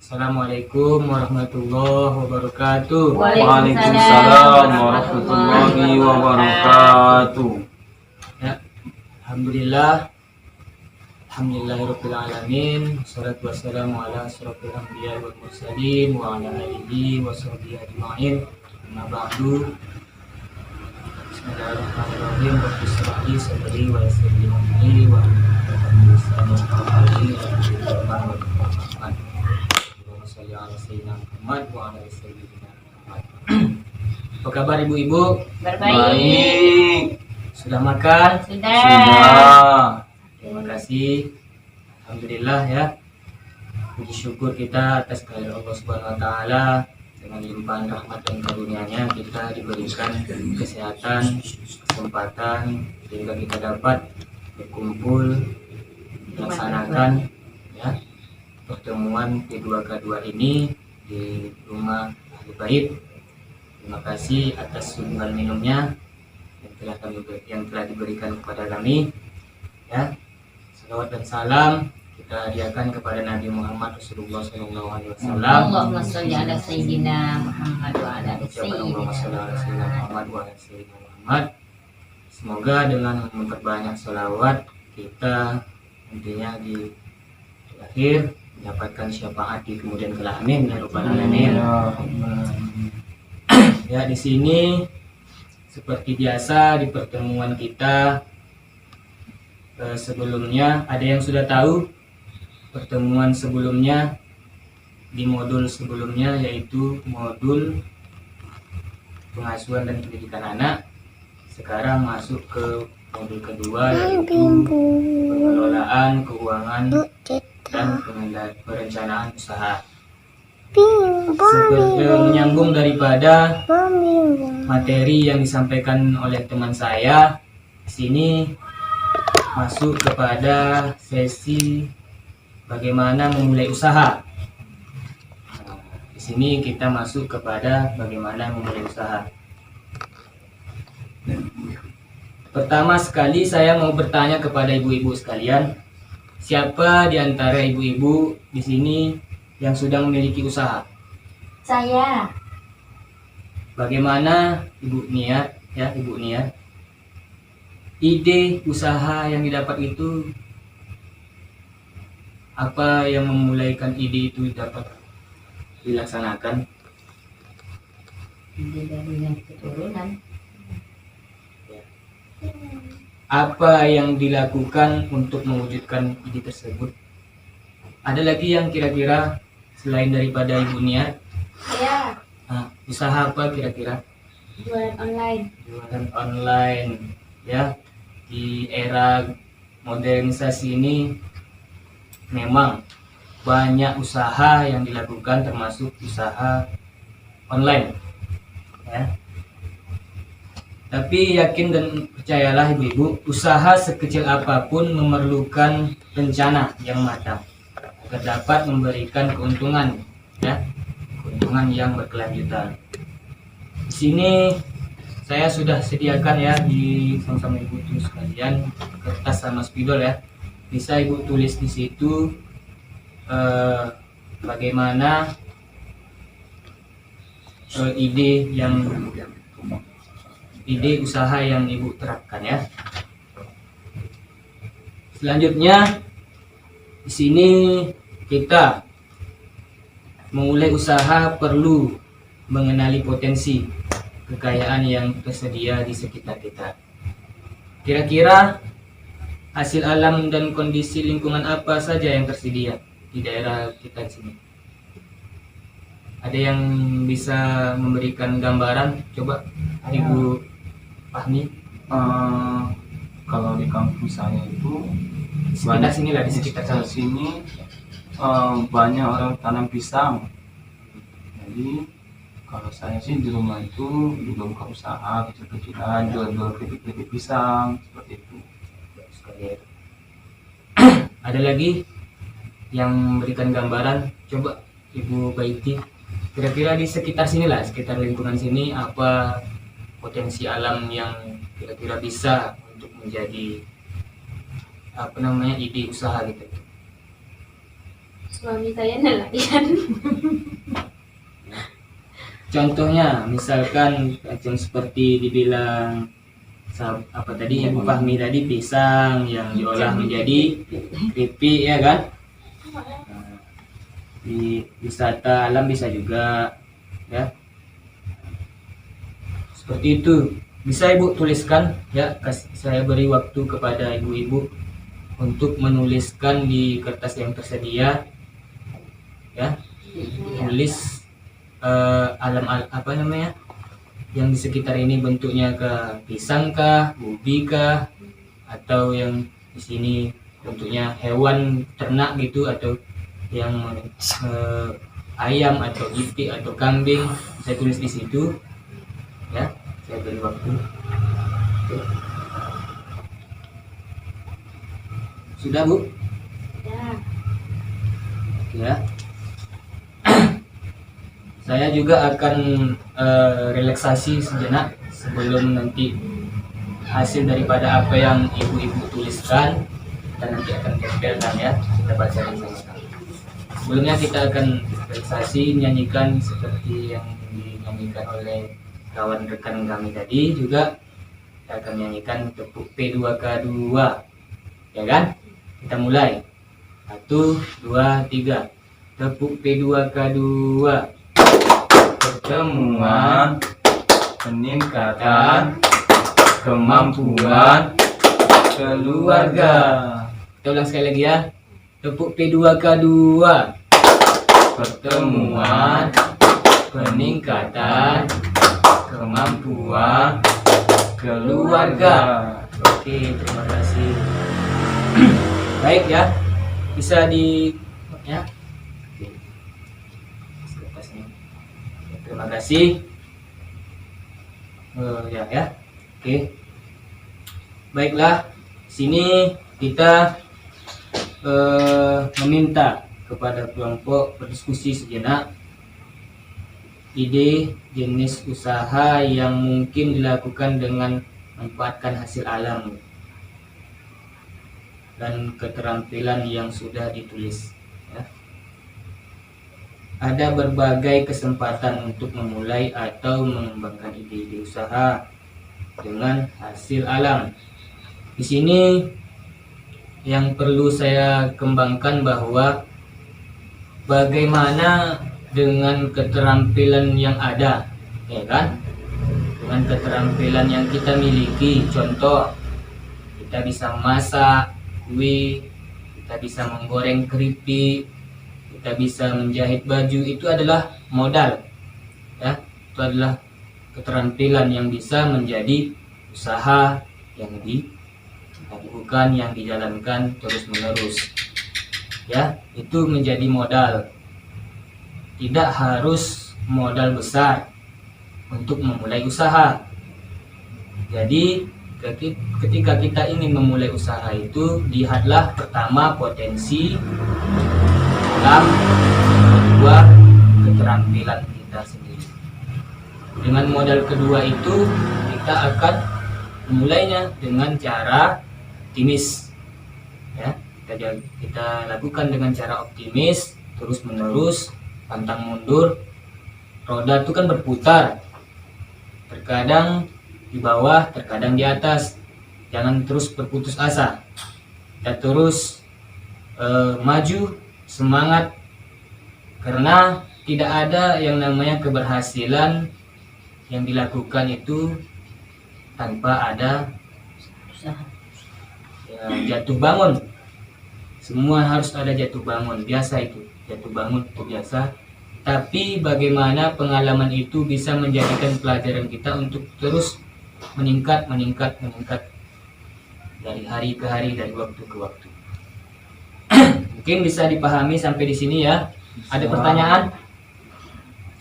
Assalamualaikum warahmatullahi wabarakatuh. Waalaikumsalam warahmatullahi wabarakatuh. Ya, Alhamdulillahirabbil alamin. Wassalatu wassalamu ala asyrofil anbiya'i wal mursalin wa ala alihi washabihi ajmain. Amma ba'du. Bismillahirrahmanirrahim. Rabbi shrah li sadri wa yassir li amri wa hlul 'uqdatam min lisani yafqahu qawli. Apa kabar ibu-ibu? Baik. Sudah makan? Sudah. Terima kasih. Alhamdulillah ya. Puji syukur kita atas kehadiran Allah Subhanahu wa taala, dengan limpahan rahmat dan karunia-Nya kita diberikan kesehatan, kesempatan sehingga kita dapat berkumpul melaksanakan ya pertemuan P2K2 ini di rumah Ahli Bait. Terima kasih atas sumbangan minumnya yang telah diberikan kepada kami. Ya, salawat dan salam kita hadiahkan kepada Nabi Muhammad Rasulullah SAW. Allahumma sholli ala sayyidina Muhammad wa ala ali sayyidina Muhammad. Semoga dengan memperbanyak salawat kita nantinya di akhir mendapatkan syafaat di kemudian kelak. Amin ya rabbal alamin. Ya, di sini seperti biasa di pertemuan kita sebelumnya, ada yang sudah tahu pertemuan sebelumnya di modul sebelumnya, yaitu modul pengasuhan dan pendidikan anak. Sekarang masuk ke modul kedua, yaitu pengelolaan keuangan dan perencanaan usaha. Menyambung daripada materi yang disampaikan oleh teman saya, di sini masuk kepada sesi bagaimana memulai usaha. Nah, di sini kita masuk kepada bagaimana memulai usaha. Pertama sekali saya mau bertanya kepada ibu-ibu sekalian, siapa di antara ibu-ibu di sini yang sudah memiliki usaha? Saya. Bagaimana Ibu Nia, ya Ibu Nia? Ide usaha yang didapat itu, apa yang memulaikan ide itu dapat dilaksanakan? Ide dari yang keturunan. Apa yang dilakukan untuk mewujudkan ide tersebut? Ada lagi yang kira-kira selain daripada Ibu Nia? Saya. Nah, usaha apa kira-kira? Jualan online. Jualan online, ya. Di era modernisasi ini memang banyak usaha yang dilakukan, termasuk usaha online, ya. Tapi yakin dan percayalah ibu-ibu, usaha sekecil apapun memerlukan rencana yang matang agar dapat memberikan keuntungan, ya, keuntungan yang berkelanjutan. Di sini saya sudah sediakan ya di sama-sama ibu tulis sekalian kertas sama spidol ya. Bisa ibu tulis di situ bagaimana ide usaha yang ibu terapkan ya. Selanjutnya di sini kita memulai usaha perlu mengenali potensi kekayaan yang tersedia di sekitar kita. Kira-kira hasil alam dan kondisi lingkungan apa saja yang tersedia di daerah kita di sini? Ada yang bisa memberikan gambaran? Coba Ibu Fahmi. Kalau di kampus saya itu Sekitar sinilah, di sekitar sini banyak orang tanam pisang. Jadi kalau saya sih di rumah itu juga buka usaha kecil-kecilan, jual-jual keripik-keripik pisang seperti itu. Ada lagi yang memberikan gambaran? Coba Ibu Baiti, kira-kira di sekitar sinilah, sekitar lingkungan sini apa potensi alam yang kira-kira bisa untuk menjadi ide usaha gitu. Suami saya nelayan. Contohnya misalkan macam seperti dibilang apa tadi Ibu Fahmi tadi, pisang yang diolah menjadi keripik ya kan. Nah, di wisata alam bisa juga ya, seperti itu. Bisa Ibu tuliskan ya, saya beri waktu kepada ibu-ibu untuk menuliskan di kertas yang tersedia ya, tulis alam apa namanya yang di sekitar ini, bentuknya ke pisang kah, ubi kah, atau yang di sini bentuknya hewan ternak gitu, atau yang ayam atau itik atau kambing, saya tulis di situ ya. Saya beri waktu. Oke. Sudah Bu? Ya. Oke ya. Saya juga akan relaksasi sejenak sebelum nanti hasil daripada apa yang ibu-ibu tuliskan kita nanti akan tempelkan ya, kita baca bersama-sama. Sebelumnya kita akan relaksasi, nyanyikan seperti yang dinyanyikan oleh kawan rekan kami tadi. Juga kita akan nyanyikan tepuk P2K2 ya kan. Kita mulai 1, 2, 3. Tepuk P2K2. Pertemuan, peningkatan kemampuan keluarga. Kita ulang sekali lagi ya. Tepuk P2K2. Pertemuan, peningkatan kemampuan keluarga. Oke, terima kasih. Baik ya. Bisa di ya. Oke. Kertasnya. Terima kasih. Ya. Oke. Baiklah. Sini kita meminta kepada kelompok berdiskusi sejenak ide jenis usaha yang mungkin dilakukan dengan memanfaatkan hasil alam dan keterampilan yang sudah ditulis ya. Ada berbagai kesempatan untuk memulai atau mengembangkan ide-ide usaha dengan hasil alam. Di sini yang perlu saya kembangkan bahwa bagaimana dengan keterampilan yang ada, ya kan? Dengan keterampilan yang kita miliki, contoh kita bisa masak kue, kita bisa menggoreng keripik, kita bisa menjahit baju, itu adalah modal, ya. Itu adalah keterampilan yang bisa menjadi usaha yang dilakukan, yang dijalankan terus menerus, ya. Itu menjadi modal. Tidak harus modal besar untuk memulai usaha. Jadi ketika kita ingin memulai usaha itu, lihatlah pertama potensi, alam, kedua keterampilan kita sendiri. Dengan modal kedua itu kita akan memulainya dengan cara optimis, ya. Kita lakukan dengan cara optimis, terus menerus, pantang mundur. Roda itu kan berputar, terkadang di bawah, terkadang di atas. Jangan terus berputus asa, kita terus maju, semangat, karena tidak ada yang namanya keberhasilan yang dilakukan itu tanpa ada jatuh bangun. Semua harus ada jatuh bangun, biasa itu. Jatuh bangun itu biasa. Tapi bagaimana pengalaman itu bisa menjadikan pelajaran kita untuk terus meningkat dari hari ke hari, dari waktu ke waktu. Mungkin bisa dipahami sampai di sini ya. Ada pertanyaan?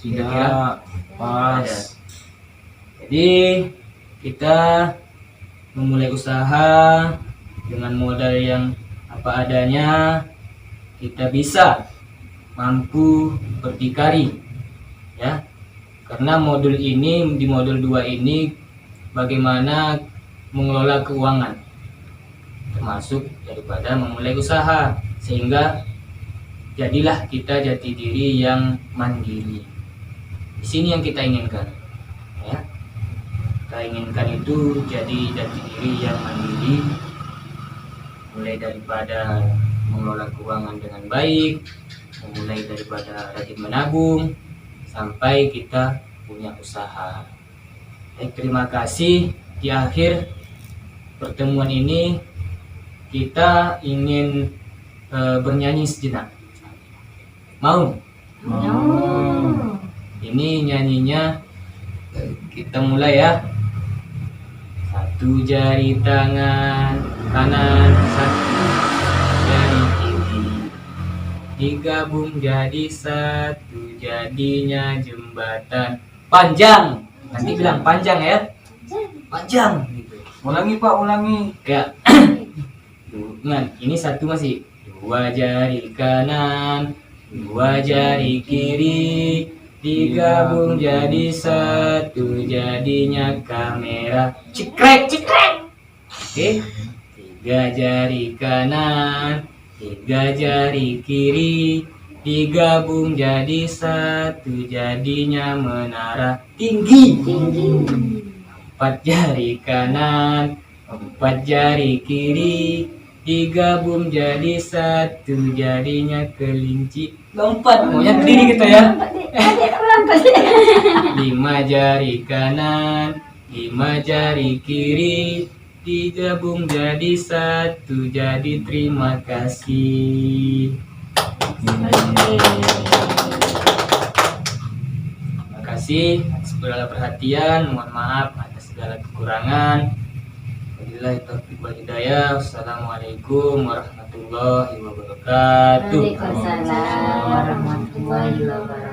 Tidak, pas. Jadi kita memulai usaha dengan modal yang apa adanya, kita bisa mampu berdikari, ya. Karena modul ini, di modul 2 ini bagaimana mengelola keuangan, termasuk daripada memulai usaha, sehingga jadilah kita jati diri yang mandiri. Di sini yang kita inginkan, ya. Kita inginkan itu jadi jati diri yang mandiri, mulai daripada mengelola keuangan dengan baik, mulai daripada rajin menabung, sampai kita punya usaha. Baik, terima kasih. Di akhir pertemuan ini kita ingin bernyanyi sejenak. Mau? Ini nyanyinya kita mulai ya. Satu jari tangan kanan, satu jari kiri, digabung jadi satu, jadinya jembatan panjang. Nanti bilang panjang ya. Panjang gitu. Ulangi Pak, ulangi. Kayak nah, ini satu masih. Dua jari kanan, dua jari kiri, digabung jadi satu, jadinya kamera. Cekrek, cekrek. Oke. Tiga jari kanan, tiga jari kiri, digabung jadi satu, jadinya menara tinggi. Empat jari kanan, empat jari kiri, digabung jadi satu, jadinya kelinci lompat. Maunya berdiri gitu ya. Lima jari kanan, lima jari kiri, digabung jadi satu, jadi terima kasih. Terima kasih atas segala perhatian. Mohon maaf atas segala kekurangan. Wabillahi taufiq wal hidayah. Wassalamualaikum warahmatullahi wabarakatuh. Waalaikumsalam warahmatullahi wabarakatuh.